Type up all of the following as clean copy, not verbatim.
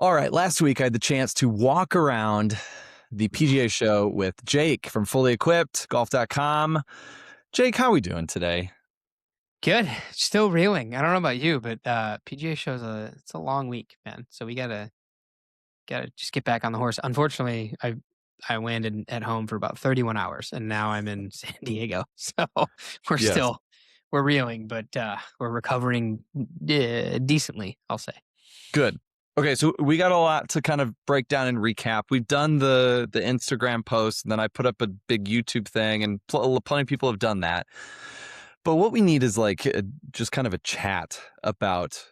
All right, last week I had the chance to walk around the PGA Show with Jake from Fully Equipped, golf.com. Jake, how are we doing today? Good. Still reeling. I don't know about you, but PGA Show's it's a long week, man. So we gotta just get back on the horse. Unfortunately, I landed at home for about 31 hours, and now I'm in San Diego. So we're Yes. still we're reeling, but we're recovering decently, I'll say. Good. Okay, so we got a lot to kind of break down and recap. We've done the Instagram post, and then I put up a big YouTube thing, and plenty of people have done that. But what we need is just kind of a chat about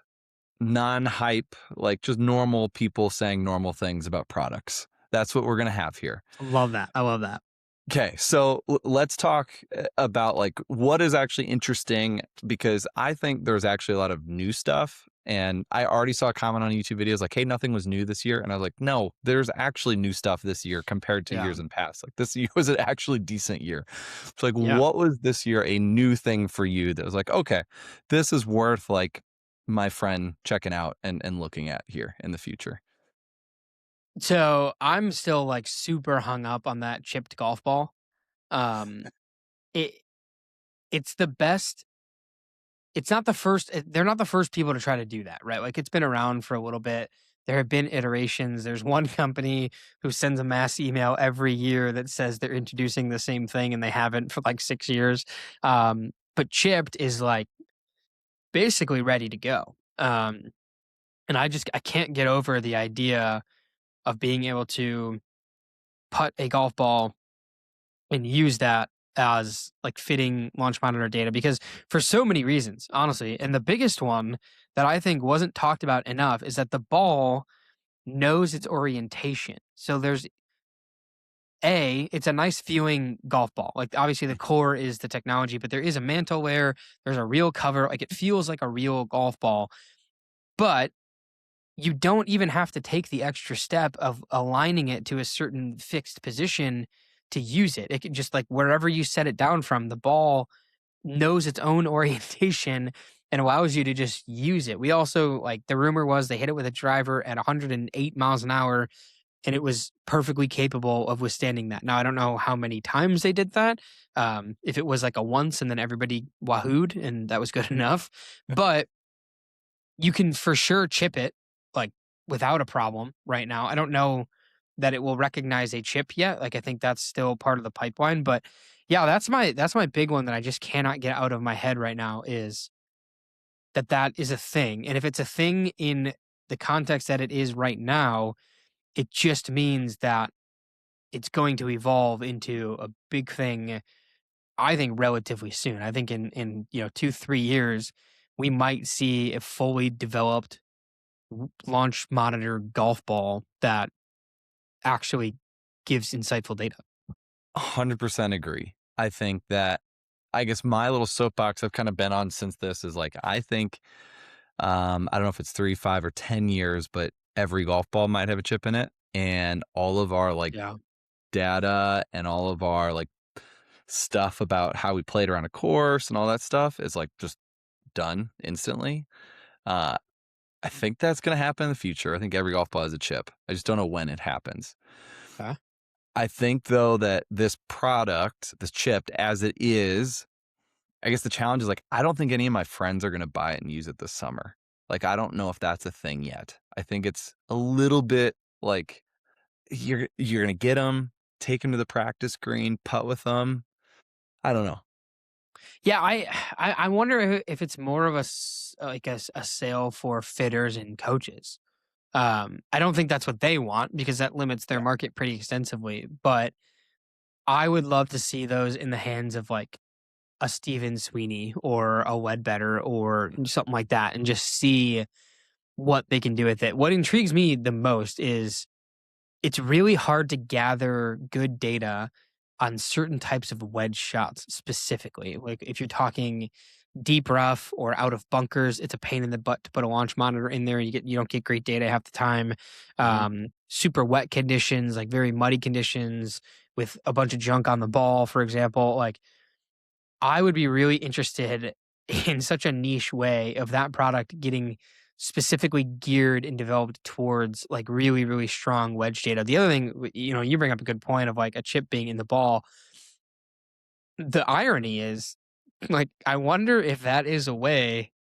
non-hype, like just normal people saying normal things about products. That's what we're going to have here. Love that. I love that. Okay, so let's talk about like what is actually interesting, because I think there's actually a lot of new stuff. And I already saw a comment on YouTube videos like, hey, nothing was new this year. And I was like, no, there's actually new stuff this year compared to Yeah. years in past. Like this year was an actually decent year. So like, Yeah. what was this year a new thing for you that was like, okay, this is worth like my friend checking out and looking at here in the future? So I'm still like super hung up on that chipped golf ball. Um, it it's the best. It's not the first they're not the first people to try to do that, right? Like, it's been around for a little bit. There have been iterations. There's one company who sends a mass email every year that says they're introducing the same thing, and they haven't for, like, 6 years. But Chipped is, like, basically ready to go. And I can't get over the idea of being able to putt a golf ball and use that as like fitting launch monitor data, because for so many reasons, honestly. And the biggest one that I think wasn't talked about enough is that the ball knows its orientation. So it's a nice feeling golf ball. Like, obviously the core is the technology, but there is a mantle layer, there's a real cover, like it feels like a real golf ball. But you don't even have to take the extra step of aligning it to a certain fixed position to use it. It can just, like, wherever you set it down from, the ball knows its own orientation and allows you to just use it. We also, like, the rumor was they hit it with a driver at 108 miles an hour, and it was perfectly capable of withstanding that. Now, I don't know how many times they did that. If it was like a once and then everybody wahooed and that was good enough, but you can for sure chip it, like, without a problem right now. I don't know that it will recognize a chip yet. Like, I think that's still part of the pipeline, but yeah, that's my big one that I just cannot get out of my head right now, is that is a thing. And if it's a thing in the context that it is right now, it just means that it's going to evolve into a big thing, I think, relatively soon. I think in 2-3 years, we might see a fully developed launch monitor golf ball that actually gives insightful data. 100% agree. I think that, I guess my little soapbox I've kind of been on since this is like, I think, I don't know if it's 3, 5, or 10 years, but every golf ball might have a chip in it. And all of our like Yeah. data and all of our like stuff about how we played around a course and all that stuff is like just done instantly. Uh, I think that's going to happen in the future. I think every golf ball has a chip. I just don't know when it happens. Okay. I think though that this product, this chipped as it is, I guess the challenge is like, I don't think any of my friends are going to buy it and use it this summer. Like, I don't know if that's a thing yet. I think it's a little bit like you're going to get them, take them to the practice green, putt with them. I don't know. Yeah, I wonder if it's more of a sale for fitters and coaches. I don't think that's what they want, because that limits their market pretty extensively. But I would love to see those in the hands of, like, a Steven Sweeney or a Ledbetter or something like that, and just see what they can do with it. What intrigues me the most is it's really hard to gather good data on certain types of wedge shots specifically. Like, if you're talking deep rough or out of bunkers, it's a pain in the butt to put a launch monitor in there. You don't get great data half the time. Mhm. Super wet conditions, like very muddy conditions with a bunch of junk on the ball, for example. Like, I would be really interested in such a niche way of that product getting specifically geared and developed towards like really, really strong wedge data. The other thing, you bring up a good point of like a chip being in the ball. The irony is, like, I wonder if that is a way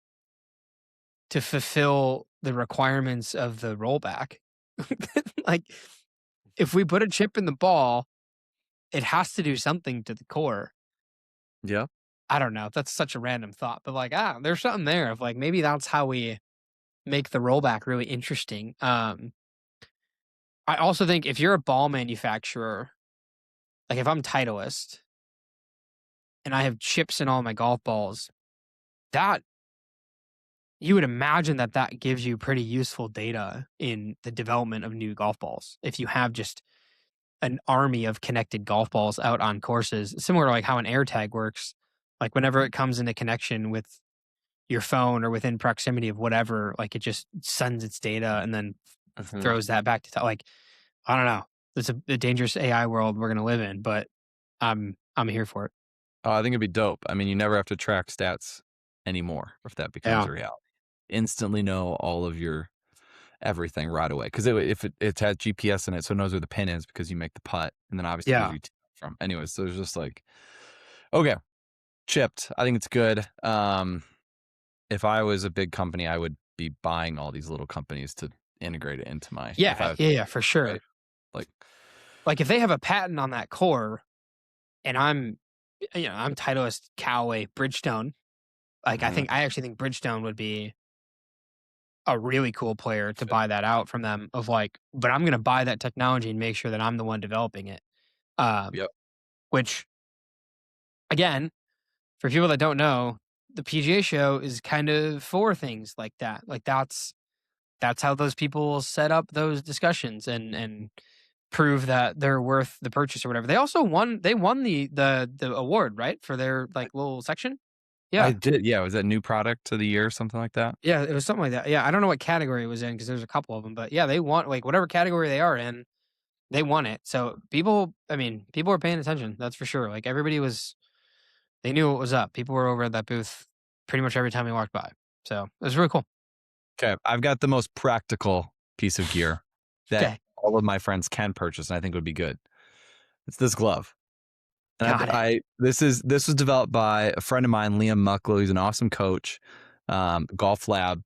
to fulfill the requirements of the rollback. Like, if we put a chip in the ball, it has to do something to the core. Yeah. I don't know. That's such a random thought, but like, there's something there of like maybe that's how we make the rollback really interesting. I also think if you're a ball manufacturer, like if I'm Titleist and I have chips in all my golf balls, that you would imagine that that gives you pretty useful data in the development of new golf balls. If you have just an army of connected golf balls out on courses, similar to like how an AirTag works, like whenever it comes into connection with your phone or within proximity of whatever, like it just sends its data and then Mhm. throws that back to like, I don't know. It's a dangerous AI world we're gonna live in, but I'm here for it. Oh, I think it'd be dope. I mean, you never have to track stats anymore if that becomes Yeah. a reality. Instantly know all of your everything right away because if it has GPS in it, so it knows where the pin is because you make the putt, and then obviously knows Yeah. where you tee from. Anyways, so it's just like, okay, chipped. I think it's good. If I was a big company, I would be buying all these little companies to integrate it into my. If Yeah, I was yeah, yeah, for right, sure. like, Like if they have a patent on that core and I'm Titleist, Callaway, Bridgestone, like mhm, I actually think Bridgestone would be a really cool player to fit. buy that out from them of like, but I'm gonna buy that technology and make sure that I'm the one developing it. Um, Yep. which again, for people that don't know, the PGA show is kind of for things like that. Like that's how those people set up those discussions and prove that they're worth the purchase or whatever. They won the award, right? For their I, like little section. I Yeah. did. Yeah, was that new product of the year or something like that? Yeah, it was something like that. Yeah, I don't know what category it was in because there's a couple of them, but yeah, they won like whatever category they are in, they won it. So people were paying attention. That's for sure. Like they knew what was up. People were over at that booth pretty much every time we walked by. So it was really cool. Okay, I've got the most practical piece of gear that Okay, all of my friends can purchase, and I think would be good. It's this glove. And got it. this was developed by a friend of mine, Liam Mucklow. He's an awesome coach. Golf Lab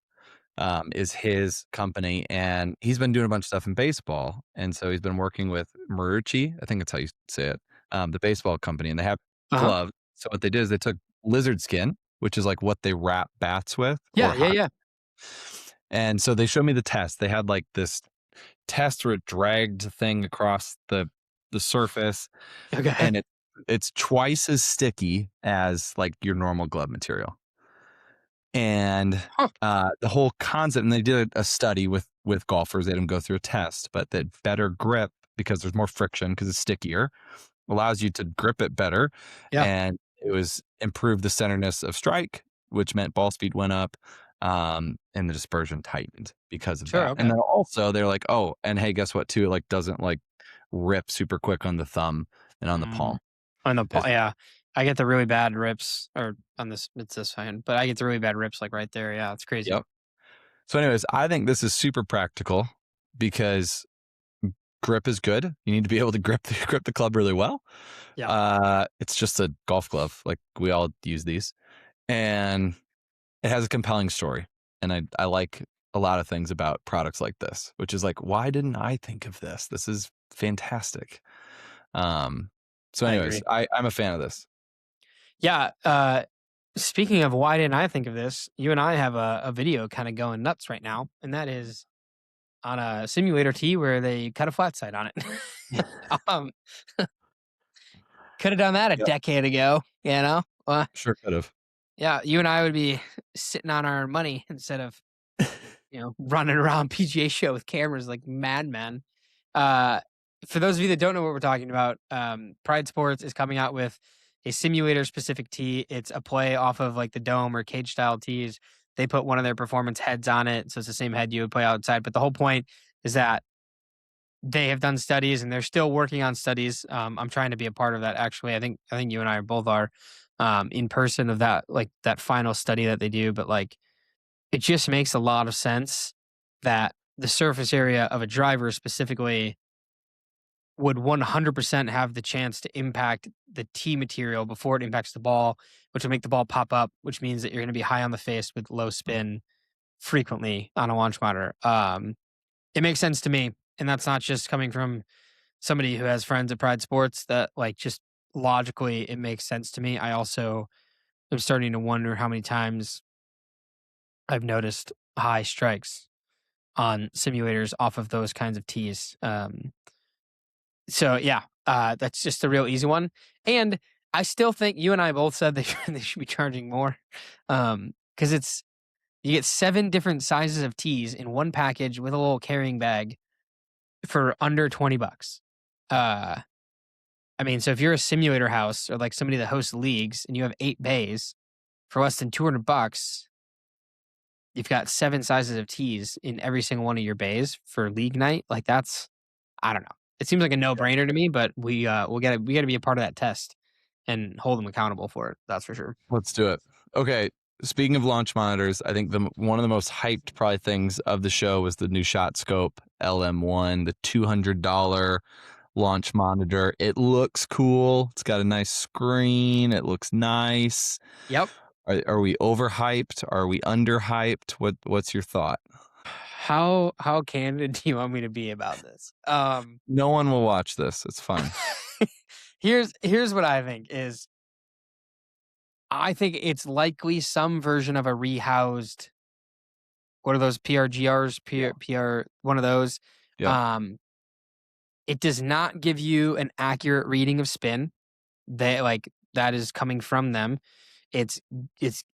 is his company, and he's been doing a bunch of stuff in baseball. And so he's been working with Marucci, I think that's how you say it, the baseball company, and they have Uh huh. gloves. So what they did is they took lizard skin, which is like what they wrap bats with, Yeah, or yeah, hot. yeah. And so they showed me the test. They had like this test where it dragged the thing across the surface, Okay. and it's twice as sticky as like your normal glove material. And Huh. the whole concept, and they did a study with golfers. They didn't go through a test, but that better grip because there's more friction because it's stickier, allows you to grip it better, Yeah. and it was improved the centerness of strike, which meant ball speed went up, and the dispersion tightened because of Sure. that. And Okay. then also they're like, oh, and hey, guess what? Too, it like doesn't like rip super quick on the thumb and on the Mm. palm. On the It's, yeah, I get the really bad rips, or on this it's this hand, but I get the really bad rips like right there. Yeah, it's crazy. yep. So, anyways, I think this is super practical because grip is good. You need to be able to grip the club really well. Yeah, It's just a golf glove, like we all use these, and it has a compelling story. And I like a lot of things about products like this, which is like, why didn't I think of this? This is fantastic. Um, so, I anyways, agree. I'm a fan of this. Yeah. Speaking of why didn't I think of this, you and I have a video kind of going nuts right now, and that is on a simulator tee where they cut a flat side on it. um, could have done that a Yep, decade ago, you know? sure could have. Yeah, you and I would be sitting on our money instead of running around PGA show with cameras like madmen. Uh, for those of you that don't know what we're talking about, Pride Sports is coming out with a simulator specific tee. It's a play off of like the dome or cage style tees. They put one of their performance heads on it, so it's the same head you would play outside. But the whole point is that they have done studies and they're still working on studies. I'm trying to be a part of that. Actually, I think you and I both are in person of that, like that final study that they do. But like it just makes a lot of sense that the surface area of a driver specifically would 100% have the chance to impact the tee material before it impacts the ball, which will make the ball pop up, which means that you're going to be high on the face with low spin frequently on a launch monitor. It makes sense to me, and that's not just coming from somebody who has friends at Pride Sports. That like just logically, it makes sense to me. I also am starting to wonder how many times I've noticed high strikes on simulators off of those kinds of tees. So yeah, that's just a real easy one. And I still think you and I both said they should be charging more, because it's you get 7 different sizes of tees in one package with a little carrying bag for under $20. Uh, I mean, so if you're a simulator house or like somebody that hosts leagues and you have 8 bays for less than $200, you've got 7 sizes of tees in every single one of your bays for league night. Like that's, I don't know. It seems like a no brainer to me, but we gotta be a part of that test and hold them accountable for it. That's for sure. Let's do it. Okay. Speaking of launch monitors, I think one of the most hyped probably things of the show was the new Shot Scope LM1, the $200 launch monitor. It looks cool. It's got a nice screen. It looks nice. Yep. Are we overhyped? Are we underhyped? What's your thought? How candid do you want me to be about this? No one will watch this. It's fine. Here's what I think is I think it's likely some version of a rehoused what are those PRGRs? PR one of those. Yeah. It does not give you an accurate reading of spin. That is coming from them. It's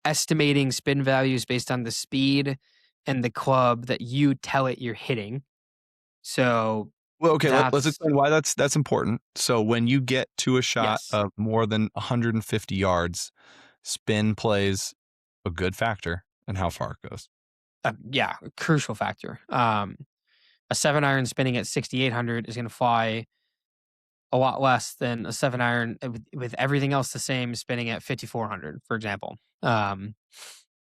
estimating spin values based on the speed and the club that you tell it you're hitting. So Well, okay, let's that's explain why that's important. So when you get to a shot yes. of more than 150 yards, spin plays a good factor in how far it goes. Yeah, a crucial factor. A 7-iron spinning at 6,800 is going to fly a lot less than a 7-iron with everything else the same spinning at 5,400, for example. Well,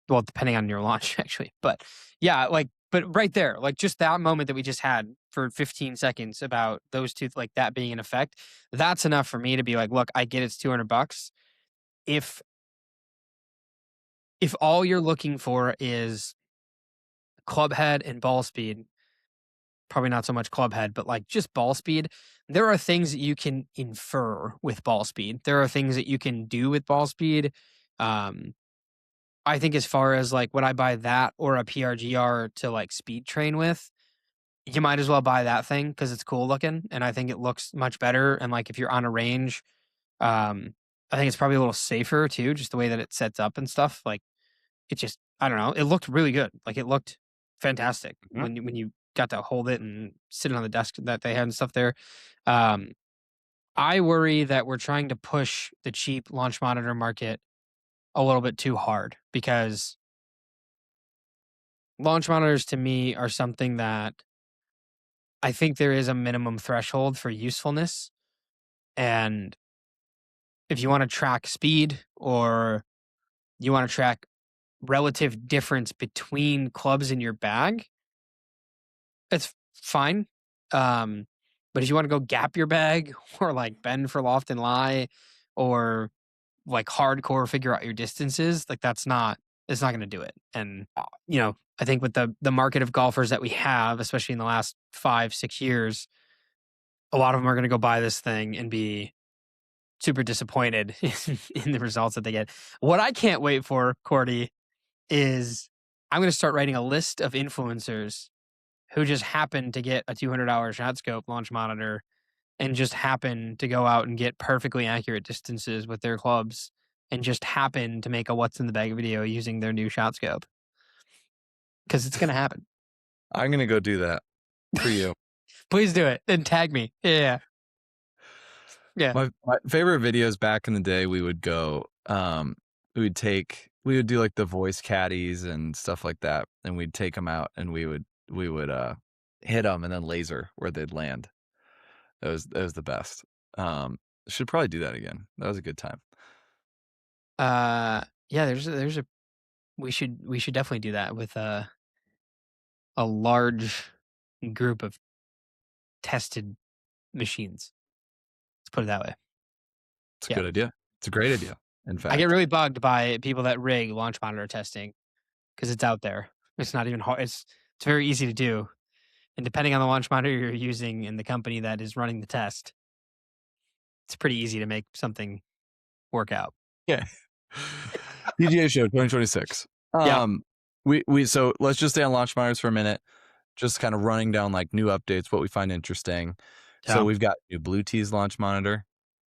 depending on your launch, actually. But yeah, but right there, like just that moment that we just had for 15 seconds about those two, like that being in effect, that's enough for me to be like, look, I get it's $200. If all you're looking for is club head and ball speed, probably not so much club head, but like just ball speed, there are things that you can infer with ball speed. There are things that you can do with ball speed. Um, I think as far as like would I buy that or a PRGR to like speed train with, you might as well buy that thing because it's cool looking and I think it looks much better. And like if you're on a range, I think it's probably a little safer too, just the way that it sets up and stuff. Like it just, I don't know, it looked really good. Like it looked fantastic when you got to hold it and sit on the desk that they had and stuff there. Um, I worry that we're trying to push the cheap launch monitor market a little bit too hard because launch monitors to me are something that I think there is a minimum threshold for usefulness. And if you want to track speed or you want to track relative difference between clubs in your bag, it's fine. But if you want to go gap your bag or like bend for loft and lie or like hardcore figure out your distances, like it's not going to do it. And I think with the market of golfers that we have, especially in the last 5-6 years, a lot of them are going to go buy this thing and be super disappointed in the results that they get. What I can't wait for, Cordy, is I'm going to start writing a list of influencers who just happen to get a $200 shot scope launch monitor and just happen to go out and get perfectly accurate distances with their clubs and just happen to make a what's in the bag video using their new shot scope. Because it's going to happen. I'm going to go do that for you. Please do it and tag me. Yeah. Yeah. My favorite videos back in the day, we would go, we would do like the voice caddies and stuff like that. And we'd take them out and we would hit them and then laser where they'd land. That was the best. Should probably do that again. That was a good time. Yeah, there's a we should definitely do that with a large group of tested machines. Let's put it that way. It's a Yeah. good idea. It's a great idea, in I get fact. really bugged by people that rig launch monitor testing because it's out there. It's not even hard. It's very easy to do. And depending on the launch monitor you're using and the company that is running the test, it's pretty easy to make something work out. Yeah. PGA Show 2026. Yeah. So let's just stay on launch monitors for a minute. Just kind of running down like new updates, what we find interesting. So Yeah. we've got new Blue Tees launch monitor,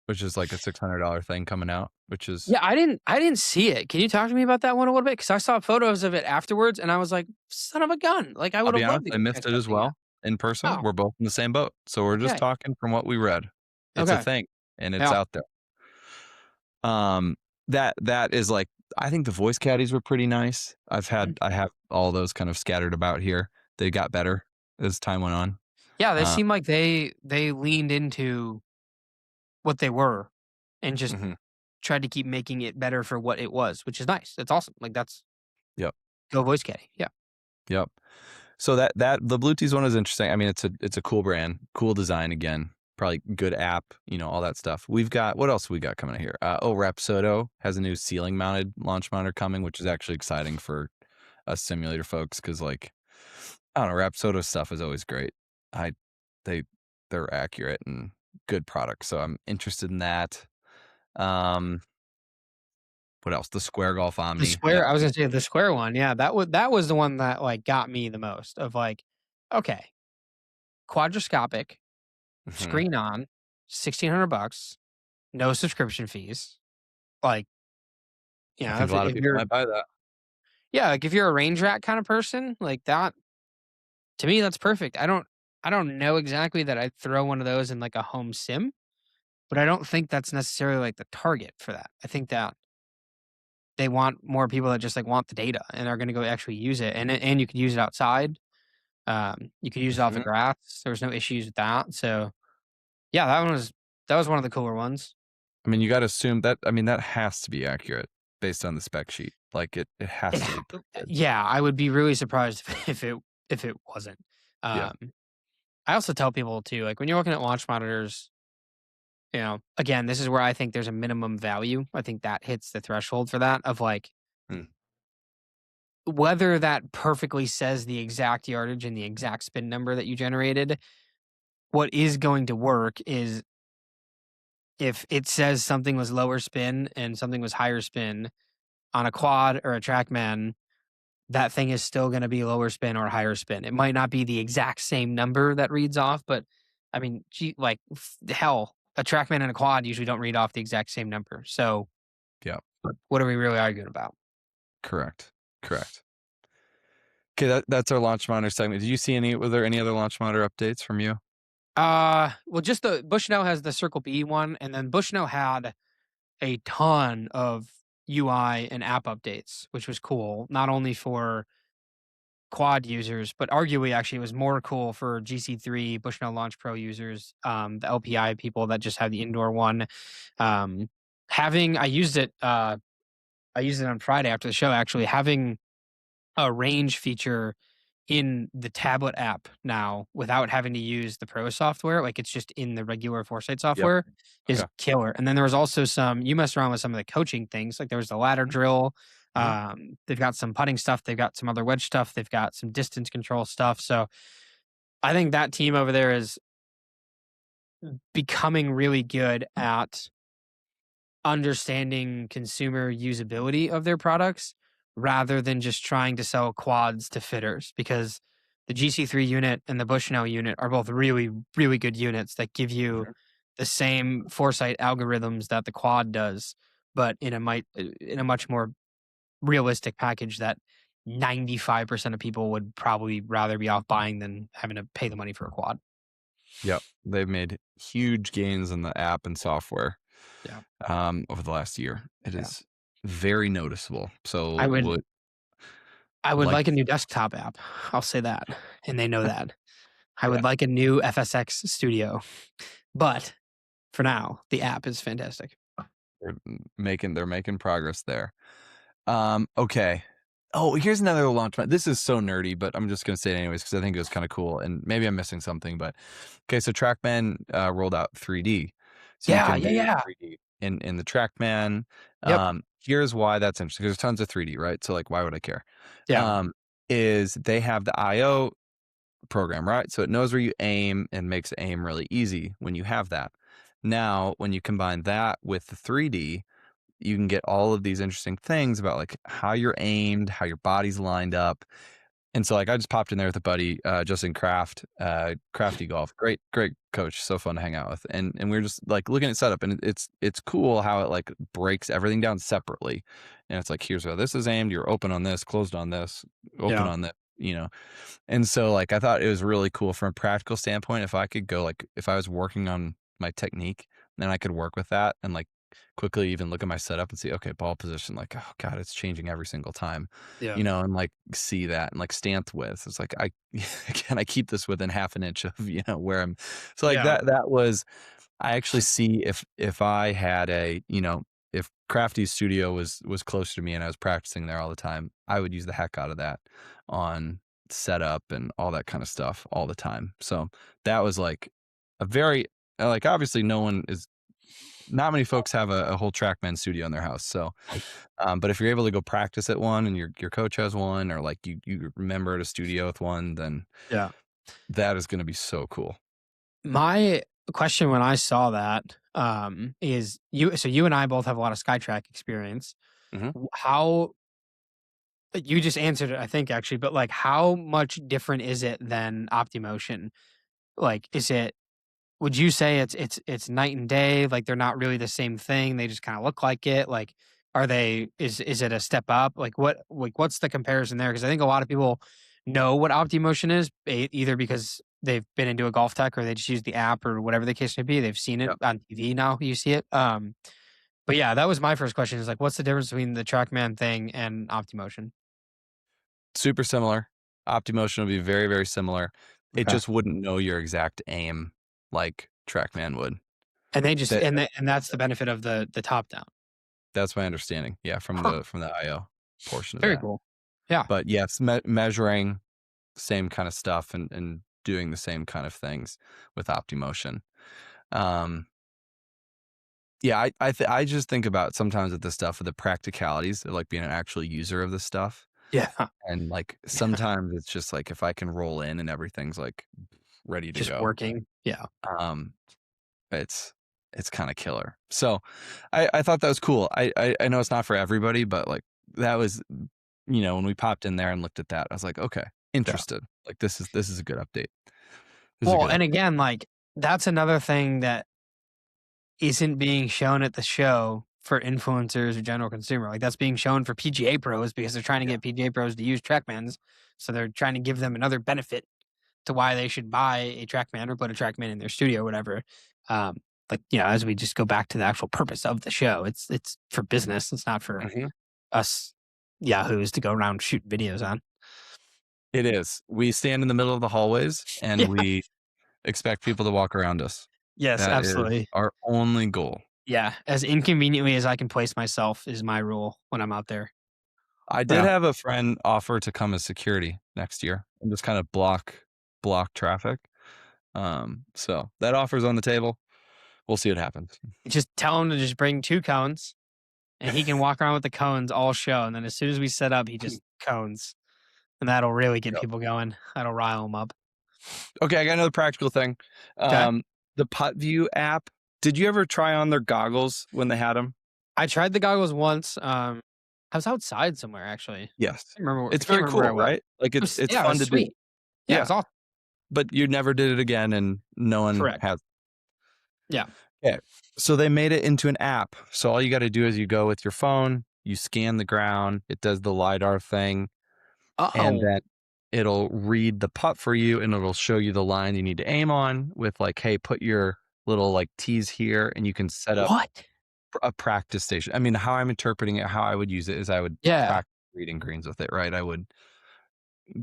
which is like a $600 thing coming out, which is Yeah, I didn't see it. Can you talk to me about that one a little bit? Because I saw photos of it afterwards and I was like, son of a gun. Like I I'll would be have honest, loved to I go check missed it that as thing out. well in person. Oh, We're both in the same boat. So we're just yeah. talking from what we read. It's a Okay. thing and it's Yeah. out there. Um, that is like I think the voice caddies were pretty nice. Mhm. I have all those kind of scattered about here. They got better as time went on. Yeah, they Uh, seem like they leaned into what they were and just mhm. tried to keep making it better for what it was, which is nice. That's awesome. Like that's Yep. go voice caddy. Yeah. Yep. So that the Bluetooth one is interesting. I mean, it's a cool brand, cool design again, probably good app, all that stuff. We've got what else we got coming out here? Rapsodo has a new ceiling mounted launch monitor coming, which is actually exciting for us simulator folks because like I don't know, Rapsodo stuff is always great. I they they're accurate and good products, so I'm interested in that. Um, what else? The Square Golf The Omni. square I was gonna say the square one, yeah, that was the one that, like, got me the most of, like, okay, quadrascopic, Mhm. screen on, $1,600, no subscription fees. Like, I think a lot of if people you're might buy that. yeah, like, if you're a range rack kinda person, like, that to me, that's perfect. I don't know exactly that I'd throw one of those in, like, a home sim, but I don't think that's necessarily, like, the target for that. I think that they want more people that just, like, want the data and are gonna go actually use it, and you can use it outside. You could use it off the Mhm. grass. There was no issues with that. So yeah, that was one of the cooler ones. I mean, you gotta assume that I mean, that has to be accurate based on the spec sheet. Like, it It has to ha be pretty good. yeah, I would be really surprised if it wasn't. Yeah. Um, I also tell people too, like when you're looking at launch monitors, again, this is where I think there's a minimum value. I think that hits the threshold for that of like Mm. whether that perfectly says the exact yardage and the exact spin number that you generated. What is going to work is if it says something was lower spin and something was higher spin on a quad or a TrackMan, that thing is still going to be lower spin or higher spin. It might not be the exact same number that reads off, but I mean, like hell, a TrackMan and a quad usually don't read off the exact same number. So Yeah. what are we really arguing about? Correct. Correct. Okay, that's our launch monitor segment. Did you see were there any other launch monitor updates from you? Well, just the Bushnell has the Circle B one, and then Bushnell had a ton of UI and app updates, which was cool. Not only for quad users, but arguably actually it was more cool for GC3 Bushnell Launch Pro users, the LPI people that just have the indoor one. Um, having I used it on Friday after the show actually having a range feature in the tablet app now without having to use the pro software, like it's just in the regular Foresight Yep. software is Okay. killer. And then there was also you messed around with some of the coaching things. Like there was the ladder drill. Mhm. They've got some putting stuff. They've got some other wedge stuff. They've got some distance control stuff. So I think that team over there is becoming really good at understanding consumer usability of their products rather than just trying to sell quads to fitters because the GC3 unit and the Bushnell unit are both really, really good units that give you Mhm. the same foresight algorithms that the quad does, but in a much more realistic package that 95% of people would probably rather be off buying than having to pay the money for a quad. Yep. They've made huge gains in the app and software Yeah. over the last year. It Yeah. is very noticeable. I So would would I would like like a new desktop app. I'll say that. And they know that. I yeah, would like a new FSX studio. But for now, the app is fantastic. they're making progress there. Okay. Oh, here's another launch pad. This is so nerdy, but I'm just gonna say it anyways because I think it was kind of cool, and maybe I'm missing something. But okay, so TrackMan rolled out 3D, so you Yeah, can yeah, do yeah. 3D in the TrackMan. Yep. Here's why that's interesting. There's tons of 3D, right? So like, why would I care? Yeah. Um, is they have the IO program, right? So it knows where you aim and makes aim really easy when you have that. Now, when you combine that with the 3D, you can get all of these interesting things about like how you're aimed, how your body's lined up. And so like I just popped in there with a buddy, Justin Kraft, Crafty Golf. Great coach, so fun to hang out with. And we are just like looking at setup, and it's cool how it like breaks everything down separately. And it's like, here's how this is aimed, you're open on this, closed on this, open Yeah. on that, And so like I thought it was really cool from a practical standpoint. If I could go like if I was working on my technique, then I could work with that and like quickly even look at my setup and see, okay, ball position, like, oh God, it's changing every single time, Yeah. and like see that and like stance width. It's like can I keep this within half an inch of, where I'm so like Yeah. that was I actually see if I had if Crafty's studio was close to me and I was practicing there all the time, I would use the heck out of that on setup and all that kind of stuff all the time. So that was like a very like obviously not many folks have a whole TrackMan studio in their house. So but if you're able to go practice at one and your coach has one or like you remember at a studio with one, then Yeah. that is going to be so cool. My question when I saw that, is you and I both have a lot of SkyTrack experience. Mhm. How you just answered it, I think, actually, but like how much different is it than OptiMotion? Like, would you say it's night and day? Like they're not really the same thing. They just kind of look like it. Like, is it a step up? What's the comparison there? Because I think a lot of people know what OptiMotion is, either because they've been into a golf tech or they just use the app or whatever the case may be. They've seen it Yep. on TV now. You see it. But yeah, that was my first question. Is like, what's the difference between the TrackMan thing and OptiMotion? Super similar. OptiMotion will be very, very similar. It Okay. just wouldn't know your exact aim like TrackMan would. And they just That and that's the benefit of the top down. that's my understanding. Yeah, from Huh. the IO portion of Very that. cool. Yeah. But yes, measuring same kind of stuff and doing the same kind of things with OptiMotion. Um, yeah, I just think about sometimes with this stuff with the practicalities of like being an actual user of this stuff. Yeah. And like sometimes it's just like if I can roll in and everything's like ready to Just go. working. Yeah. Um, it's it's kind of killer. So I thought that was cool. I know it's not for everybody, but like that was when we popped in there and looked at that, I was like, okay, Yeah. interested. Like this is a good update. This is a Well, good and update. again, like that's another thing that isn't being shown at the show for influencers or general consumer. Like that's being shown for PGA pros because they're trying to Yeah. get PGA pros to use TrackMans. So they're trying to give them another benefit to why they should buy a TrackMan or put a TrackMan in their studio or whatever. Um, as we just go back to the actual purpose of the show, it's for business. It's not for Mhm. us yahoos to go around shooting videos on. It is. We stand in the middle of the hallways and Yeah. we expect people to walk around us. Yes, That is absolutely. our only goal. Yeah, as inconveniently as I can place myself is my rule when I'm out there. I did Yeah. have a friend offer to come as security next year and just kind of block traffic. So that offer's on the table. We'll see what happens. Just tell him to just bring 2 cones, and he can walk around with the cones all show, and then as soon as we set up, he just cones, and that'll really get Yep. people going. That'll rile them up. Okay, I got another practical thing. Okay. The Putt View app. Did you ever try on their goggles when they had them? I tried the goggles once, I was outside somewhere actually. Yes. I It's can't very remember where I cool, was. right? Like it's Yeah, it fun was to do. sweet. Yeah, Yeah, it's awesome. but you never did it again, and no one Correct. has. Yeah. Yeah. So they made it into an app. So all you got to do is you go with your phone, you scan the ground, it does the LiDAR thing, and Oh, then it'll read the putt for you and it'll show you the line you need to aim on with like, hey, put your little like tees here and you can set up what? a practice station. I mean, how I'm interpreting it, how I would use it is I would Yeah. practice reading greens with it, right? I would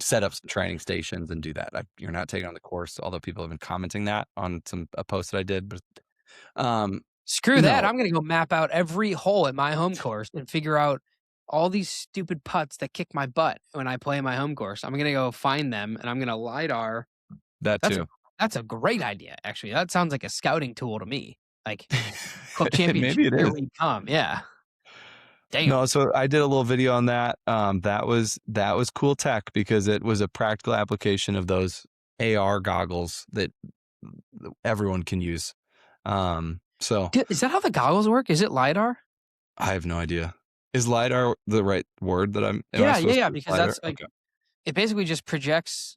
set up some training stations and do that. You're not taking on the course, although people have been commenting that on a post that I did. But um, Screw that, no, I'm gonna go map out every hole at my home course and figure out all these stupid putts that kick my butt when I play my home course. I'm gonna go find them and I'm gonna LiDAR. That That's a too. that's a great idea, actually. That sounds like a scouting tool to me. Like club championship, Maybe it here is. we come. Yeah. Damn. No, so I did a little video on that. That was cool tech because it was a practical application of those AR goggles that everyone can use. So Is that how the goggles work? Is it LiDAR? I have no idea. Is LiDAR the right word that am I Yeah, yeah, supposed yeah, to use because LiDAR? that's like Okay. it basically just projects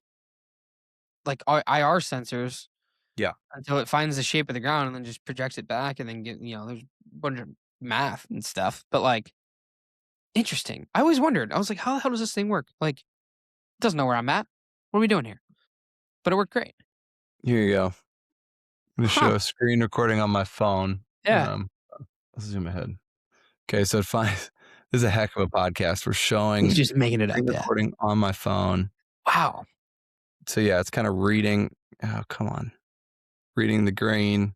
like IR sensors Yeah. until it finds the shape of the ground and then just projects it back and then there's a bunch of math and stuff. But like interesting. I always wondered. I was like, how the hell does this thing work? Like, it doesn't know where I'm at. What are we doing here? But it worked great. Here you go. I'm gonna Huh. show a screen recording on my phone. Yeah. Let's zoom ahead. Okay, so it finds this is a heck of a podcast. We're He's showing just making it screen up. Yeah. recording on my phone. Wow. So yeah, it's kind of reading. Oh, come on. Reading the green.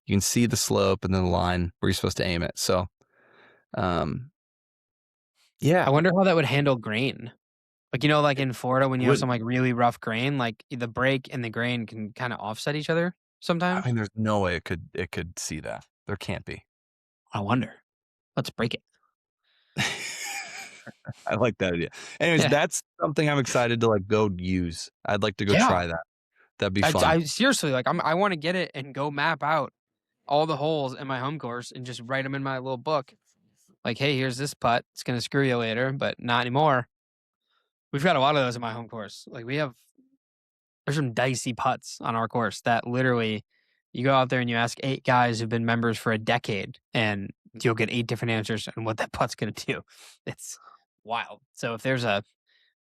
You can see the slope and then the line where you're supposed to aim it. So, um, I yeah, wonder how that would handle grain. Like, like in Florida when you have would some like really rough grain, like the break and the grain can kind of offset each other I sometimes. mean, there's no way it could see that. There can't be. I wonder. Let's break it. I like that idea. Anyways, Yeah. that's something I'm excited to like go use. I'd like to go Yeah. try that. That'd be I, fun. I seriously like I want to get it and go map out all the holes in my home course and just write them in my little book. Like, hey, here's this putt. It's gonna screw you later, but not anymore. We've got a lot of those in my home course. Like there's some dicey putts on our course that literally you go out there and you ask 8 guys who've been members for a decade and you'll get 8 different answers on what that putt's gonna do. It's wild. So if there's a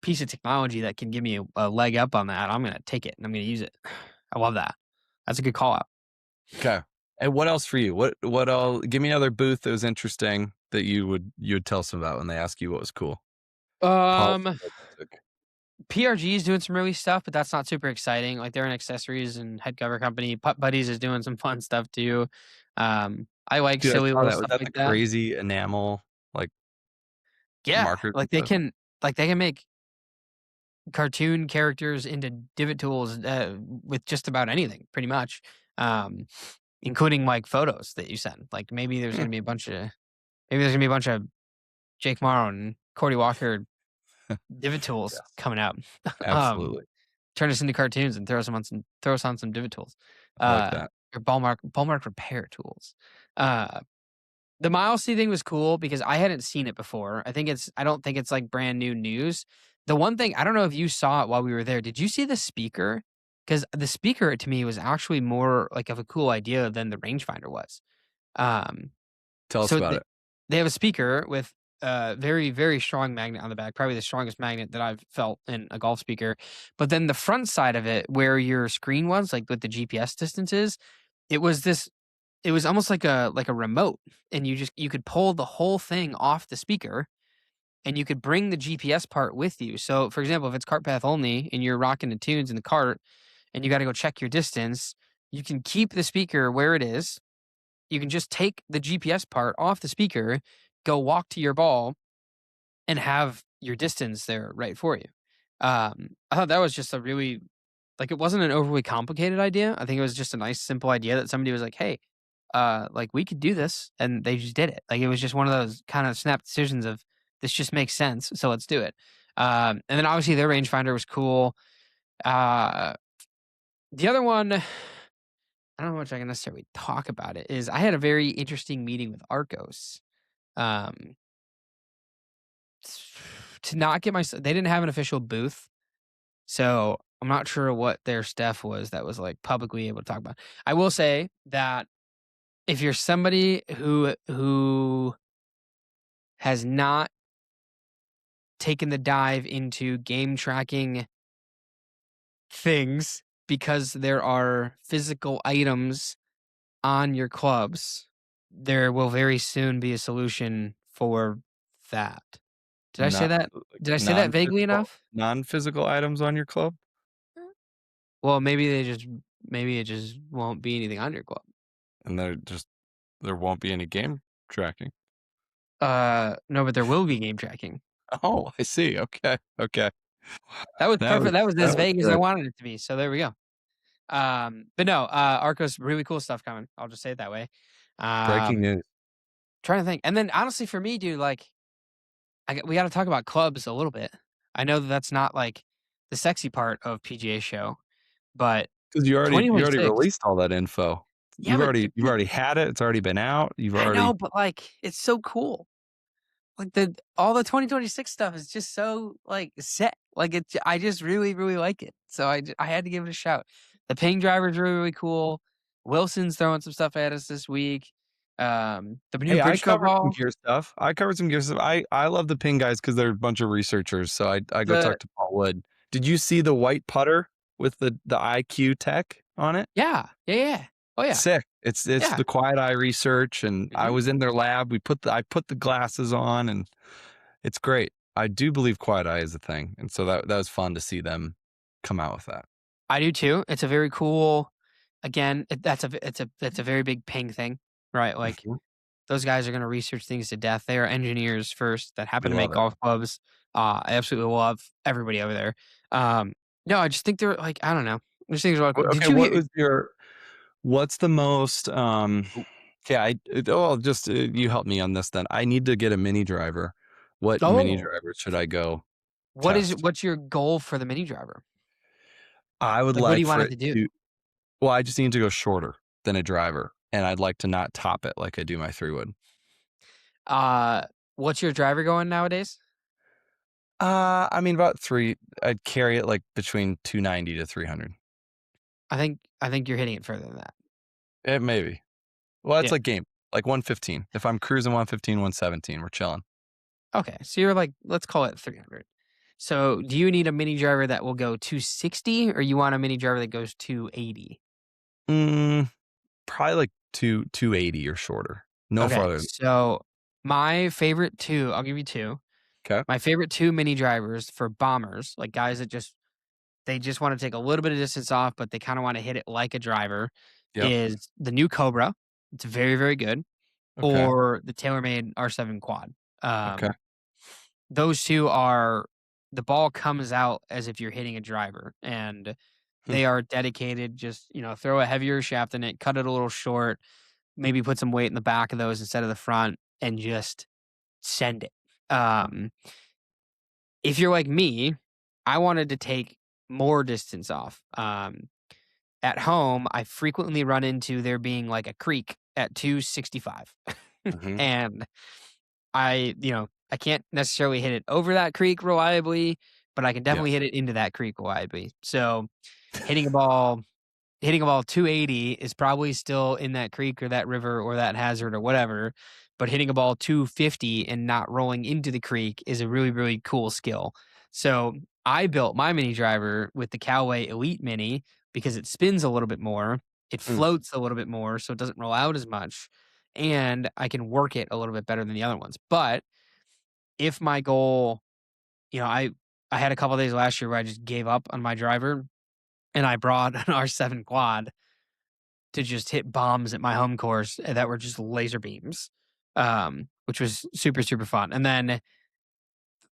piece of technology that can give me a leg up on that, I'm gonna take it and I'm gonna use it. I love that. That's a good call out. Okay. And what else for you? What else? Give me another booth that was interesting that you would tell some about when they ask you what was cool. Pause. Um, PRG is doing some really stuff, but that's not super exciting. Like they're an accessories and head cover company. Putt Buddies is doing some fun stuff too. I like Dude, I silly saw little that. Was stuff that the like that. crazy enamel like Yeah, markers and like stuff? they can make cartoon characters into divot tools with just about anything, pretty much, including like photos that you send. Like Hmm. maybe there's gonna be a bunch of Jake Morrow and Cordy Walker divot tools Yes, coming out. um, absolutely. Turn us into cartoons and throw us on some divot tools, I like uh, that. or ball mark repair tools. Uh, the Miles C thing was cool because I hadn't seen it before. I don't think it's like brand new news. The one thing I don't know if you saw it while we were there. Did you see the speaker? Because the speaker to me was actually more like of a cool idea than the rangefinder was. Um, Tell us so about it. they have a speaker with a very, very strong magnet on the back, probably the strongest magnet that I've felt in a golf speaker. But then the front side of it, where your screen was, like with the GPS distances, it was this. It was almost like a remote, and you could pull the whole thing off the speaker, and you could bring the GPS part with you. So, for example, if it's cart path only, and you're rocking the tunes in the cart, and you got to go check your distance, you can keep the speaker where it is. You can just take the GPS part off the speaker, go walk to your ball, and have your distance there right for you. I thought that was just a really like it wasn't an overly complicated idea. I think it was just a nice simple idea that somebody was like, "Hey, like we could do this," and they just did it. Like it was just one of those kind of snap decisions of this just makes sense, so let's do it. And then obviously their rangefinder was cool. Uh, the other one, I don't know how much I can necessarily talk about it. Is I had a very interesting meeting with Arcos. Um, to not get my they didn't have an official booth, so I'm not sure what their staff was that was like publicly able to talk about. I will say that if you're somebody who has not taken the dive into game tracking things because there are physical items on your clubs, there will very soon be a solution for that. Did I say Not that? like Did I say that vaguely enough? non-physical items on your club, Well, maybe it just won't be anything on your club. and there won't be any game tracking. No, but there will be game tracking. Oh, I see. Okay. Okay. That was That was perfect. That was as that was vague as I good. wanted it to be. So there we go. But no, Arcos, really cool stuff coming. I'll just say it that way. Breaking Um, news. trying to think. And then honestly, for me, dude, like we got to talk about clubs a little bit. I know that that's not like the sexy part of PGA show, but Because you already 2026. released all that info. Yeah, You've but already had it. It's already been out. You've I already know, but like it's so cool. Like the all the 2026 stuff is just so like set. Like I just really really like it. So I had to give it a shout. The ping driver is really really cool. Wilson's throwing some stuff at us this week. The new Hey, I bridge stroke covered some ball. gear stuff. I covered some gear stuff. I love the ping guys because they're a bunch of researchers. So I go The talk to Paul Wood. Did you see the white putter with the IQ tech on it? yeah. Oh yeah, Sick. It's yeah. the quiet eye research, and I hmm was in their lab. I put the glasses on, and it's great. I do believe quiet eye is a thing, and so that was fun to see them come out with that. I do too. It's a very cool. Again, it's a very big ping thing, right? Like Mhm. those guys are going to research things to death. They are engineers first that I happen to make love it. golf clubs. I absolutely love everybody over there. Um, no, I just think they're like I don't know. I just think they're really cool. Did Okay, you hear? what's the most yeah, just you help me on this then. I need to get a mini driver. What mini Oh, driver should I go test? what's your goal for the mini driver? I would Like, what do like you want for it it to do? to well, I just need to go shorter than a driver, and I'd like to not top it like I do my 3 wood. Uh, what's your driver going nowadays? I mean about 3 I'd carry it like between 290 to 300. I think you're hitting it further than that. It maybe. Well, it's Yeah. like game, like 115. If I'm cruising 115, 117, we're chilling. Okay. So you're like, let's call it 300. So do you need a mini driver that will go 260 or you want a mini driver that goes 280? Mm, probably like 280 or shorter. No Okay. farther. So my favorite two, I'll give you two. Okay. My favorite two mini drivers for bombers, like guys that they just want to take a little bit of distance off, but they kind of want to hit it like a driver, Yep. is the new Cobra. It's very, very good. Okay. Or the TaylorMade R7 Quad. Okay. Um, those two are the ball comes out as if you're hitting a driver, and Hmm. they are dedicated. Just throw a heavier shaft in it, cut it a little short, maybe put some weight in the back of those instead of the front, and just send it. Um, if you're like me, I wanted to take more distance off. At home, I frequently run into there being like a creek at 265. Mhm. And I can't necessarily hit it over that creek reliably, but I can Yeah. definitely hit it into that creek reliably. So hitting a ball hitting a ball 280 is probably still in that creek or that river or that hazard or whatever, but hitting a ball 250 and not rolling into the creek is a really, really cool skill. So I built my mini driver with the Callaway Elite Mini because it spins a little bit more, it Mm. floats a little bit more, so it doesn't roll out as much, and I can work it a little bit better than the other ones. But if my goal, I had a couple days last year where I just gave up on my driver and I brought an R7 quad to just hit bombs at my home course that were just laser beams, which was super, super fun. And then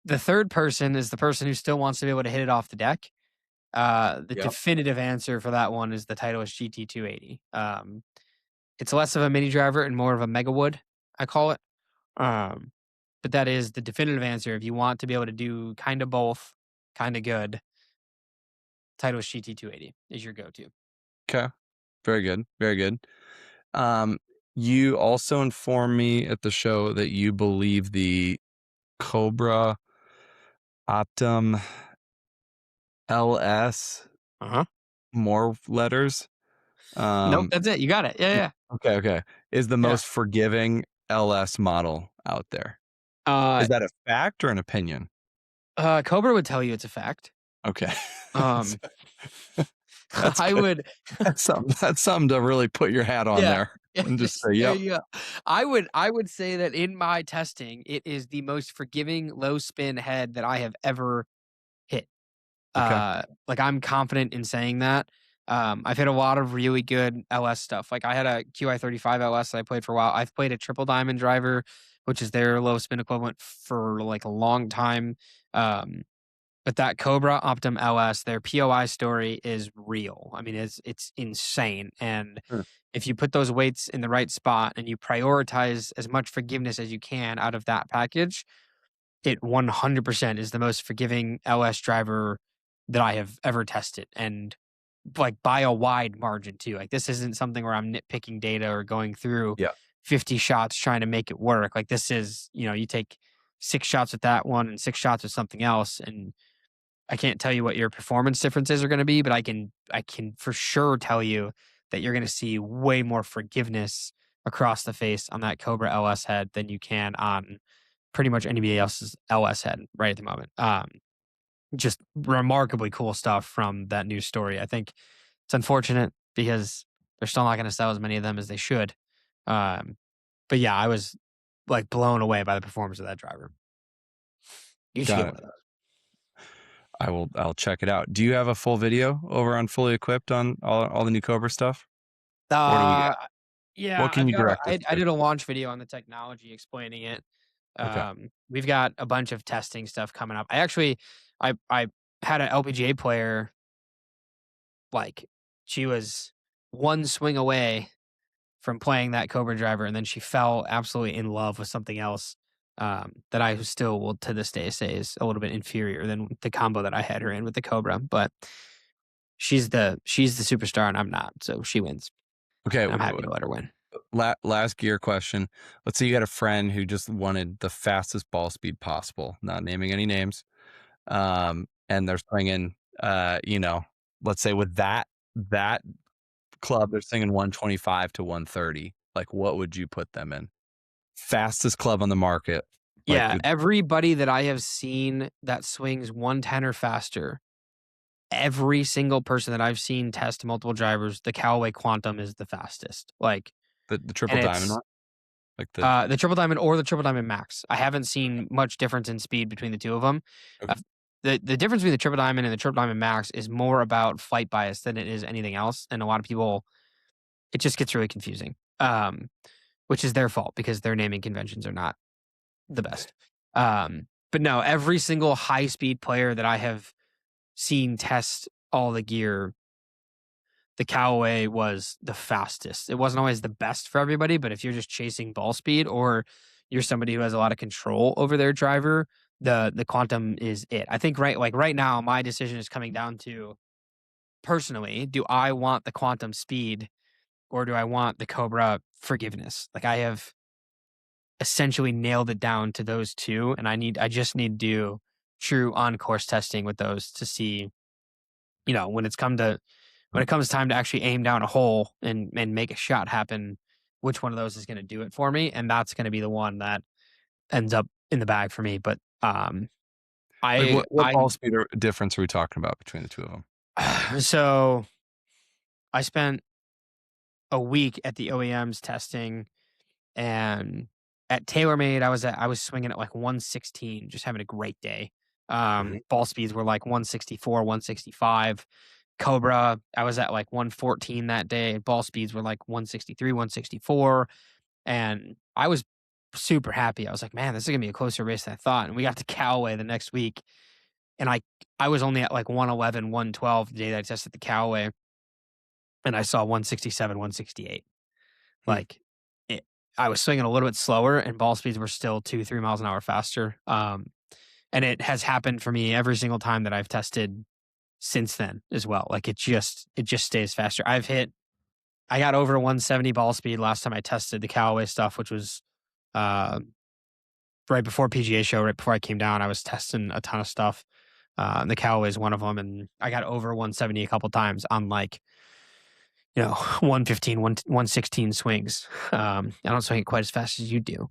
the third person is the person who still wants to be able to hit it off the deck. The Yep. definitive answer for that one is the Titleist GT280. It's less of a mini driver and more of a mega wood, I call it. Um, but that is the definitive answer. If you want to be able to do kind of both, kind of good, Titleist GT280 is your go-to. Okay. Very good. Very good. Um, you also informed me at the show that you believe the Cobra Optum LS, Uh huh. more letters. Nope, Um, that's it. You got it. Yeah, yeah, okay, okay. Is the yeah. most forgiving LS model out there. Uh, Is that a fact or an opinion? Cobra would tell you it's a fact. Okay. Um, That's I good. would, That's something to really put your hat on yeah. there and just Yes, say, there "Yep." you go. I would say that in my testing, it is the most forgiving low spin head that I have ever hit. Okay. Like I'm confident in saying that. I've hit a lot of really good LS stuff. Like I had a QI 35 LS that I played for a while. I've played a triple diamond driver which is their low spin equivalent for like a long time. Um, but that Cobra Optum LS, their POI story is real. I mean, it's insane. And Hmm. if you put those weights in the right spot and you prioritize as much forgiveness as you can out of that package, it 100% is the most forgiving LS driver that I have ever tested. And like by a wide margin too. Like this isn't something where I'm nitpicking data or going through Yeah. 50 shots trying to make it work. Like this is, you take 6 shots with that one and 6 shots with something else, and I can't tell you what your performance differences are going to be, but I can for sure tell you that you're going to see way more forgiveness across the face on that Cobra LS head than you can on pretty much anybody else's LS head right at the moment. Just remarkably cool stuff from that news story. I think it's unfortunate because they're still not going to sell as many of them as they should. Um, but yeah, I was like blown away by the performance of that driver. You should get Got one it. of those. I'll check it out. Do you have a full video over on Fully Equipped on all the new Cobra stuff? What do we Uh, got? yeah, What can you direct us I to? did a launch video on the technology explaining it. Okay. We've got a bunch of testing stuff coming up. I had an LPGA player, like she was one swing away from playing that Cobra driver, and then she fell absolutely in love with something else, that I still will to this day say is a little bit inferior than the combo that I had her in with the Cobra. But she's the superstar, and I'm not, so she wins, Okay. and I'm happy to let her win. Last gear question. Let's say you got a friend who just wanted the fastest ball speed possible, not naming any names. And they're swinging, let's say with that club, they're swinging 125 to 130. Like, what would you put them in? Fastest club on the market. Like, Yeah, everybody that I have seen that swings 110 or faster, every single person that I've seen test multiple drivers, the Callaway Quantum is the fastest. Like, the and triple diamond it's one, like the the Triple Diamond or the Triple Diamond Max. I haven't seen much difference in speed between the two of them. Uh, okay. the difference between the Triple Diamond and the Triple Diamond Max is more about flight bias than it is anything else. And a lot of people, it just gets really confusing, which is their fault because their naming conventions are not the best. But no, every single high speed player that I have seen test all the gear, the Callaway was the fastest. It wasn't always the best for everybody, but if you're just chasing ball speed or you're somebody who has a lot of control over their driver, the Quantum is it. I think right now, my decision is coming down to personally, do I want the Quantum speed or do I want the Cobra forgiveness? Like I have essentially nailed it down to those two, and I just need to do true on course testing with those to see, when it comes time to actually aim down a hole and make a shot happen, which one of those is going to do it for me, and that's going to be the one that ends up in the bag for me. But Like, I what I ball speed difference are we talking about between the two of them? so I spent a week at the OEMs testing, and at TaylorMade I was swinging at like 116, just having a great day. Mhm. Ball speeds were like 164, 165. Cobra, I was at like 114 that day. Ball speeds were like 163, 164. And I was super happy. I was like, man, this is gonna be a closer race than I thought. And we got to Callaway the next week. And I was only at like 111, 112 the day that I tested the Callaway. And I saw 167, 168. Hmm. Like it, I was swinging a little bit slower and ball speeds were still 2, 3 miles an hour faster. And it has happened for me every single time that I've tested since then as well. Like it just stays faster. I got over 170 ball speed last time I tested the Callaway stuff, which was uh, right before PGA Show. Right before I came down, I was testing a ton of stuff. And the Callaway is one of them, and I got over 170 a couple times on like 115, 116 swings. I don't swing it quite as fast as you do,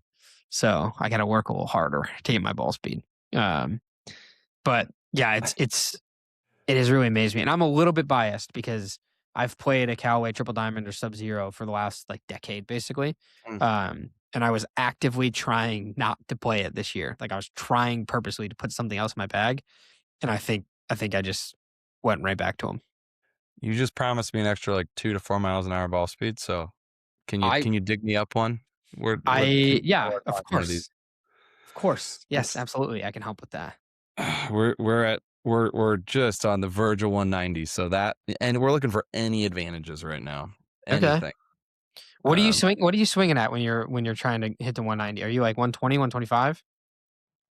so I got to work a little harder to get my ball speed. Um, but yeah, it has really amazed me, and I'm a little bit biased because I've played a Callaway Triple Diamond or Sub Zero for the last like decade, basically. Hmm. And I was actively trying not to play it this year. Like I was trying purposely to put something else in my bag, and I think I just went right back to them. You just promised me an extra like 2 to 4 miles an hour ball speed. So can you I can you dig me up one? We're Yeah, are of talking one of these. course. Of course. Yes, It's absolutely. I can help with that. we're just on the verge of 190. So that, and we're looking for any advantages right now. Okay. Anything. Um, What are you swinging at when you're trying to hit the 190? Are you like 120, 125?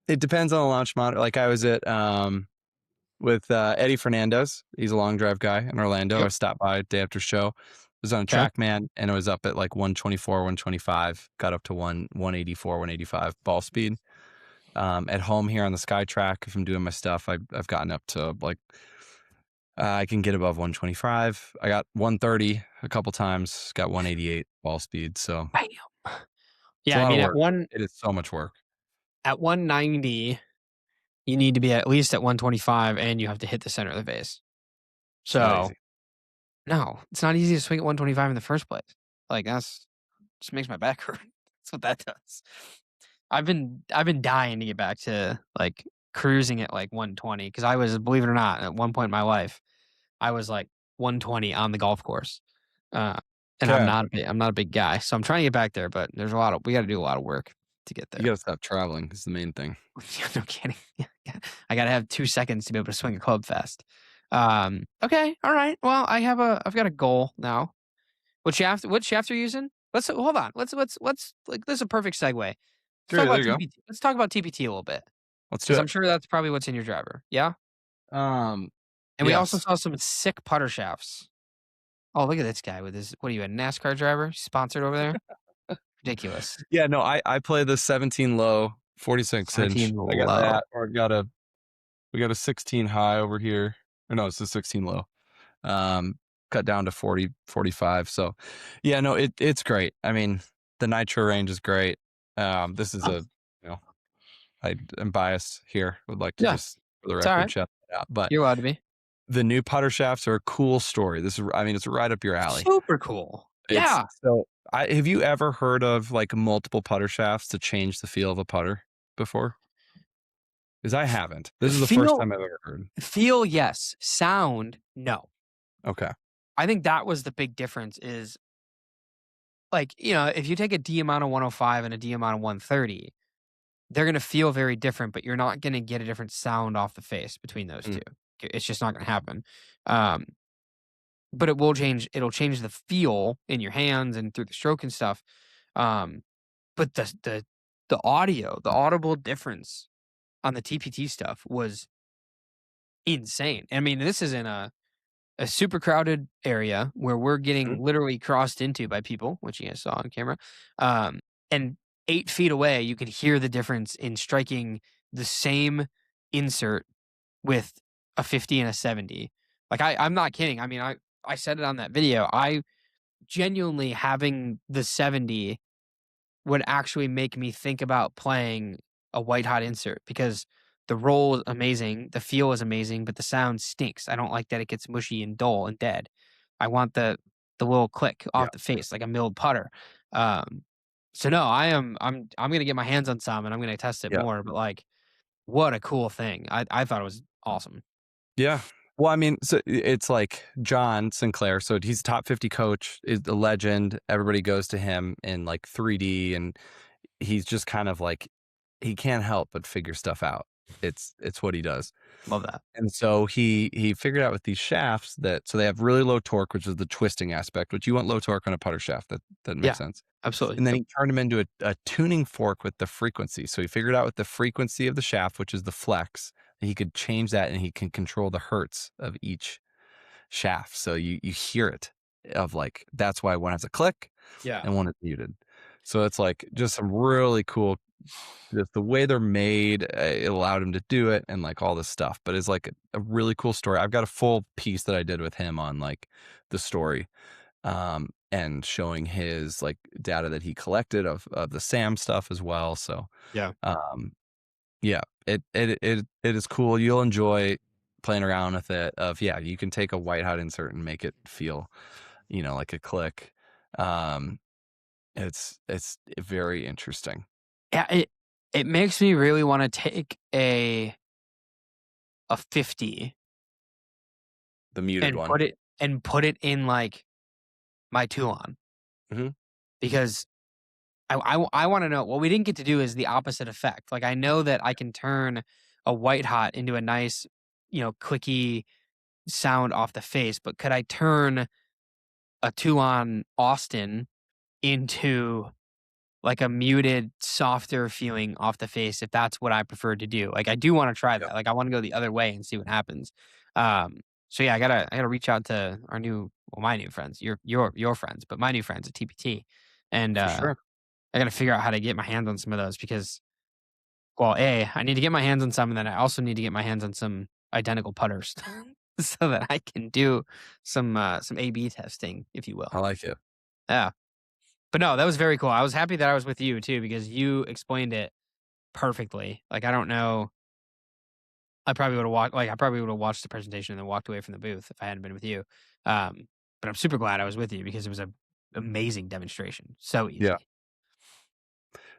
it depends on the launch monitor. Like I was at with Eddie Fernandez. He's a long drive guy in Orlando. Yep. I stopped by day after show. Was on a Okay. TrackMan and it was up at like 124, 125. Got up to 184, 185 ball speed. At home here on the SkyTrack, if I'm doing my stuff, I've gotten up to like I can get above 125. I got 130 a couple times. Got 188 ball speed. So Bam. it's a Yeah, I lot of mean work. It is so much work. at 190, you need to be at least at 125 and you have to hit the center of the vase. It's not So, easy. no, it's not easy to swing at 125 in the first place. Like that's just makes my back hurt. That's what that does. I've been dying to get back to like cruising at like 120 because I was, believe it or not, at one point in my life, I was like 120 on the golf course. Uh, and Okay. I'm not a big guy, so I'm trying to get back there, but we got to do a lot of work to get You there. got to stop traveling is the main thing. Yeah, no kidding. I got to have 2 seconds to be able to swing a club fast. Okay, all right. Well, I've got a goal now. What shaft are you using? Let's hold on. Let's like this is a perfect segue. Let's talk Sure, there about you go. TPT. Let's talk about TPT a little bit Let's do because it. I'm sure that's probably what's in your driver. Yeah. Um, And we also yes. saw some sick putter shafts. Oh, look at this guy with his. What are you, a NASCAR driver? Sponsored over there? Ridiculous. Yeah, no, I play the 17 low, 46 inch. 17 I got low. that, or we got a 16 high over here. Or no, it's a 16 low. Cut down to 40, 45. So yeah, no, it's great. I mean, the nitro range is great. This is Oh, a, you know, I am biased here. Would like to yeah, just for the it's all record right. shout that out. But You're allowed to be. the new putter shafts are a cool story. I mean, it's right up your alley. Super cool. It's Yeah. so have you ever heard of like multiple putter shafts to change the feel of a putter before? Because I haven't. This is the first Feel time I've ever heard. feel yes. Sound no. Okay. I think that was the big difference is like, if you take a D amount of 105 and a D amount of 130, they're gonna feel very different, but you're not gonna get a different sound off the face between those Mm, 2. It's just not gonna happen. Um, but it'll change the feel in your hands and through the stroke and stuff. Um, but the audio, the audible difference on the TPT stuff was insane. I mean, this is in a super crowded area where we're mhm. getting literally crossed into by people, which you guys saw on camera. And 8 feet away, you could hear the difference in striking the same insert with a 50 and a 70. Like I'm not kidding. I mean, I said it on that video. I genuinely having the 70 would actually make me think about playing a white hot insert because the roll is amazing, the feel is amazing, but the sound stinks. I don't like that it gets mushy and dull and dead. I want the little click Yeah. off the face like a milled putter. Um, so no, I'm gonna get my hands on some and I'm gonna test it Yeah. more. But like, what a cool thing! I thought it was awesome. Yeah. Well, I mean, so it's like John Sinclair. So he's a top 50 coach, is a legend. Everybody goes to him in like 3D, and he's just kind of like he can't help but figure stuff out. It's what he does. Love that. And so he figured out with these shafts that so they have really low torque, which is the twisting aspect, which you want low torque on a putter shaft. That makes Yeah, sense. absolutely. And then Yep. he turned them into a tuning fork with the frequency. So he figured out with the frequency of the shaft, which is the flex, that he could change that and he can control the hertz of each shaft. So you hear it of like that's why one has a click Yeah. and one is muted. So it's like just some really cool just the way they're made, it allowed him to do it and like all this stuff. But it's like a really cool story. I've got a full piece that I did with him on like the story and showing his like data that he collected of the Sam stuff as well. So Yeah. um, yeah, it is cool. You'll enjoy playing around with it. Yeah, you can take a white hot insert and make it feel, like a click. Um, it's very interesting. Yeah. It makes me really want to take a 50 The muted one. and put it in like my Toulon Hmm. because I want to know. What we didn't get to do is the opposite effect. Like, I know that I can turn a white hot into a nice, clicky sound off the face, but could I turn a two on Austin into like a muted, softer feeling off the face if that's what I prefer to do? Like, I do want to try Yep. that. Like, I want to go the other way and see what happens. So yeah, I gotta reach out to my new friends, your friends, but my new friends at TPT, and For sure. I gotta figure out how to get my hands on some of those because, well, I need to get my hands on some, and then I also need to get my hands on some identical putters so that I can do some A/B testing, if you will. I like it. Yeah. But no, that was very cool. I was happy that I was with you too because you explained it perfectly. Like, I don't know, I probably would have watched the presentation and then walked away from the booth if I hadn't been with you. Um, but I'm super glad I was with you because it was a amazing demonstration. So Yeah. easy.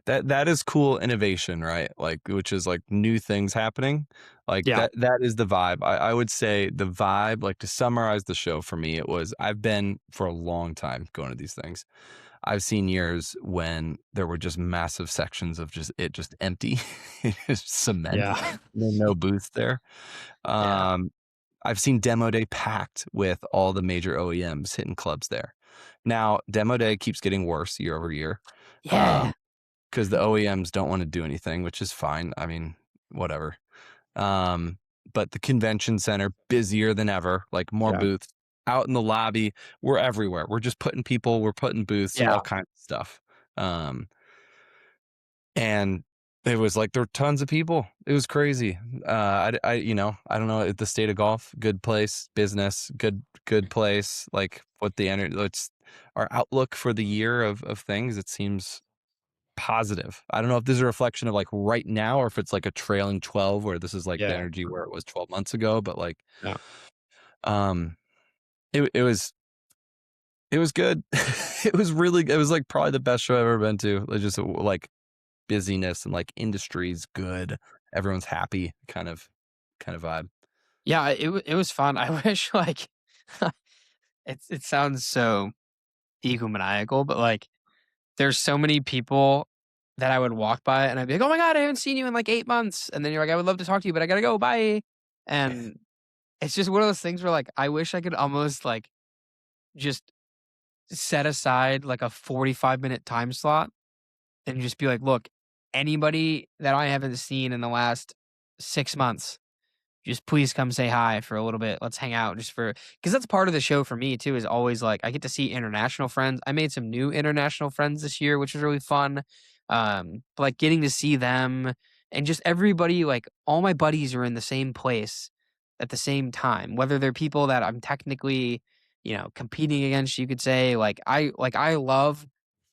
That is cool innovation, right? Like, which is like new things happening. Like Yeah. that is the vibe. I would say the vibe, like to summarize the show for me, it was I've been for a long time going to these things. I've seen years when there were just massive sections of just empty. It's cement. Yeah. No booths there. Yeah. Um, I've seen demo day packed with all the major OEMs hitting clubs there. Now, demo day keeps getting worse year over year. Yeah. Because the OEMs don't want to do anything, which is fine. I mean, whatever. Um, but the convention center busier than ever, like more Yeah. booths out in the lobby. We're everywhere. We're just putting people, we're putting booths, Yeah. all kinds of stuff. Um, and it was like there were tons of people. It was crazy. I don't know the state of golf. Good place, business, good place. Like what the energy. It's our outlook for the year of things. It seems positive. I don't know if this is a reflection of like right now or if it's like a trailing 12 where this is like the Yeah. energy where it was 12 months ago, but like Yeah. um it was good. It was like probably the best show I've ever been to. Like just like busyness and like industry's good. Everyone's happy kind of vibe. Yeah. It was fun. I wish like it sounds so egomaniacal, but like there's so many people that I would walk by and I'd be like, "Oh my god, I haven't seen you in like 8 months," and then you're like, "I would love to talk to you, but I gotta go. Bye." And it's just one of those things where like I wish I could almost like just set aside like a 45-minute time slot and just be like, "Look, anybody that I haven't seen in the last 6 months, just please come say hi for a little bit. Let's hang out just for because that's part of the show for me too, is always like I get to see international friends. I made some new international friends this year, which was really fun. But like getting to see them and just everybody, like all my buddies are in the same place at the same time, whether they're people that I'm technically, competing against, you could say. I love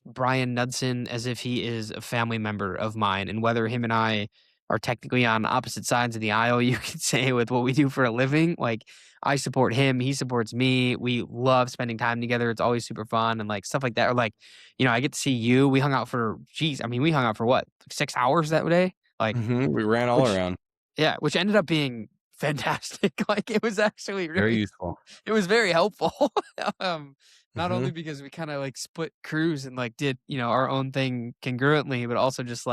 Brian Knudsen as if he is a family member of mine, and whether him and I are technically on opposite sides of the aisle, you could say, with what we do for a living. Like, I support him, he supports me. We love spending time together. It's always super fun and like stuff like that. Or like, I get to see you. We hung out for, geez, I mean, we hung out for what, like 6 hours that day? Like, We ran all which, around. yeah, which ended up being fantastic. Like, it was actually Very really, useful. it was very helpful. um, not only Hmm. because we kind of like split crews and like did, our own thing congruently, but also just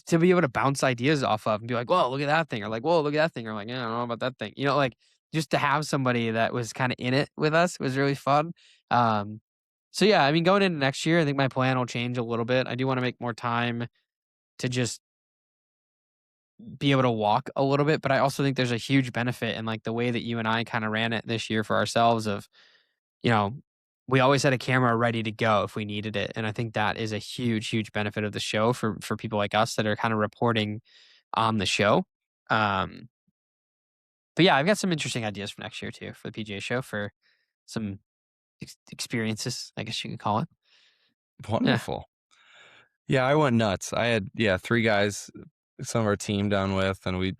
to be able to bounce ideas off of and be like, "Whoa, look at that thing," or like, "Whoa, look at that thing," or like, "Yeah, I don't know about that thing." Like just to have somebody that was kind of in it with us was really fun. Um, so yeah, I mean, going into next year, I think my plan will change a little bit. I do want to make more time to just be able to walk a little bit, but I also think there's a huge benefit in like the way that you and I kind of ran it this year for ourselves of, you know, we always had a camera ready to go if we needed it. And I think that is a huge, huge benefit of the show for people like us that are kind of reporting on the show. Um, but yeah, I've got some interesting ideas for next year too for the PGA show for some experiences, I guess you could call it. Yeah. Wonderful. Yeah, I went nuts. I had, yeah, 3 guys, some of our team down with, and we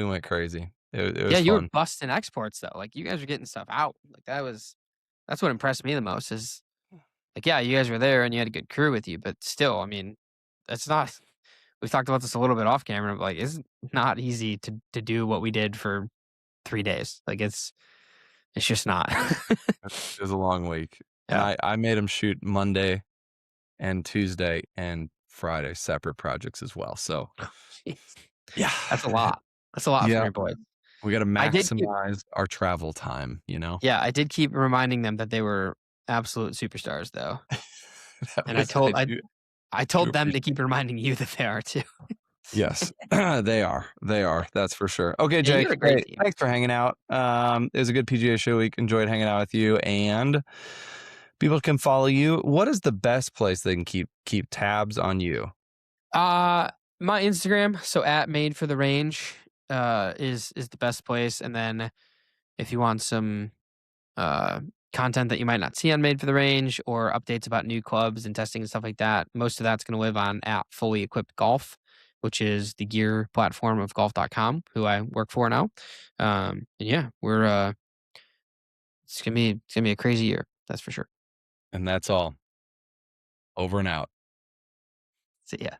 went crazy. It Yeah, was you were fun. busting exports though. Like you guys were getting stuff out. Like that's what impressed me the most is like, yeah, you guys were there and you had a good crew with you, but still, I mean, that's not we've talked about this a little bit off camera, but like it's not easy to do what we did for 3 days. Like it's just not. It was a long week, and Yeah. I made him shoot Monday and Tuesday and Friday separate projects as well. So Jeez. yeah, That's a lot. That's a lot from yeah, your boys. we got to I did keep maximize our travel time. Yeah, I did keep reminding them that they were absolute superstars, though. That And was I I do told them to appreciate. keep reminding you that they are too. Yes, they are. They are. That's for sure. Okay, Yeah, Jake. you're a great Hey, team. thanks for hanging out. It was a good PGA show week. Enjoyed hanging out with you, and people can follow you. What is the best place they can keep tabs on you? Uh my Instagram, so at Made for the Range, is the best place. And then if you want some uh content that you might not see on Made for the Range or updates about new clubs and testing and stuff like that, most of that's gonna live on at Fully Equipped Golf, which is the gear platform of golf.com, who I work for now. And yeah, we're it's gonna be a crazy year, that's for sure. And that's all. Over and out. So yeah.